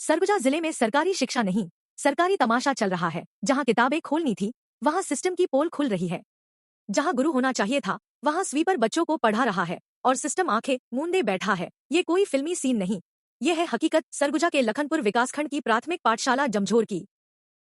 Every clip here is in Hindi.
सरगुजा जिले में सरकारी शिक्षा नहीं, सरकारी तमाशा चल रहा है। जहां किताबें खोलनी थी, वहां सिस्टम की पोल खुल रही है। जहां गुरु होना चाहिए था, वहां स्वीपर बच्चों को पढ़ा रहा है और सिस्टम आंखें मूंदे बैठा है। ये कोई फिल्मी सीन नहीं, ये है हकीकत सरगुजा के लखनपुर विकासखंड की प्राथमिक पाठशाला जमझोर की।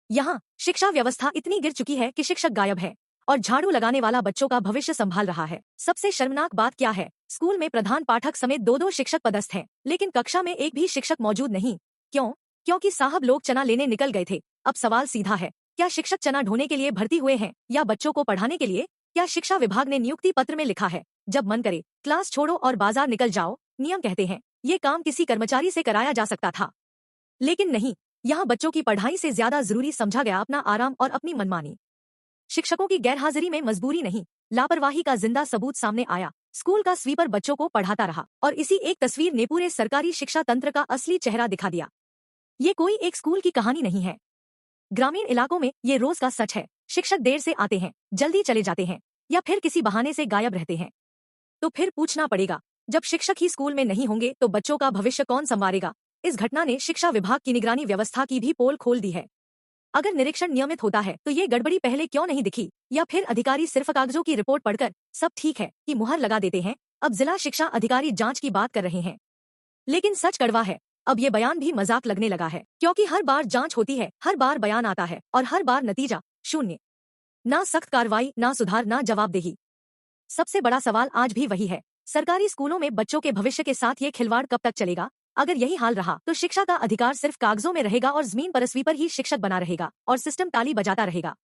यहाँ शिक्षा व्यवस्था इतनी गिर चुकी है कि शिक्षक गायब है और झाड़ू लगाने वाला बच्चों का भविष्य संभाल रहा है। सबसे शर्मनाक बात क्या है, स्कूल में प्रधान पाठक समेत दो शिक्षक पदस्थ हैं, लेकिन कक्षा में एक भी शिक्षक मौजूद नहीं। क्यों? क्योंकि साहब लोग चना लेने निकल गए थे। अब सवाल सीधा है, क्या शिक्षक चना ढोने के लिए भर्ती हुए हैं या बच्चों को पढ़ाने के लिए? क्या शिक्षा विभाग ने नियुक्ति पत्र में लिखा है, जब मन करे क्लास छोड़ो और बाजार निकल जाओ? नियम कहते हैं ये काम किसी कर्मचारी से कराया जा सकता था, लेकिन नहीं। यहाँ बच्चों की पढ़ाई से ज्यादा जरूरी समझा गया अपना आराम और अपनी मनमानी। शिक्षकों की गैरहाजिरी में मजबूरी नहीं, लापरवाही का जिंदा सबूत सामने आया। स्कूल का स्वीपर बच्चों को पढ़ाता रहा और इसी एक तस्वीर ने पूरे सरकारी शिक्षा तंत्र का असली चेहरा दिखा दिया। ये कोई एक स्कूल की कहानी नहीं है, ग्रामीण इलाकों में ये रोज का सच है। शिक्षक देर से आते हैं, जल्दी चले जाते हैं या फिर किसी बहाने से गायब रहते हैं। तो फिर पूछना पड़ेगा, जब शिक्षक ही स्कूल में नहीं होंगे तो बच्चों का भविष्य कौन संवारेगा? इस घटना ने शिक्षा विभाग की निगरानी व्यवस्था की भी पोल खोल दी है। अगर निरीक्षण नियमित होता है तो ये गड़बड़ी पहले क्यों नहीं दिखी? या फिर अधिकारी सिर्फ कागजों की रिपोर्ट पढ़कर सब ठीक है कि मुहर लगा देते हैं? अब जिला शिक्षा अधिकारी जांच की बात कर रहे हैं, लेकिन सच कड़वा है, अब ये बयान भी मजाक लगने लगा है, क्योंकि हर बार जांच होती है, हर बार बयान आता है और हर बार नतीजा शून्य। ना सख्त कार्रवाई, ना सुधार, ना जवाबदेही। सबसे बड़ा सवाल आज भी वही है, सरकारी स्कूलों में बच्चों के भविष्य के साथ ये खिलवाड़ कब तक चलेगा? अगर यही हाल रहा तो शिक्षा का अधिकार सिर्फ कागजों में रहेगा और जमीन पर स्वीपर ही शिक्षक बना रहेगा और सिस्टम ताली बजाता रहेगा।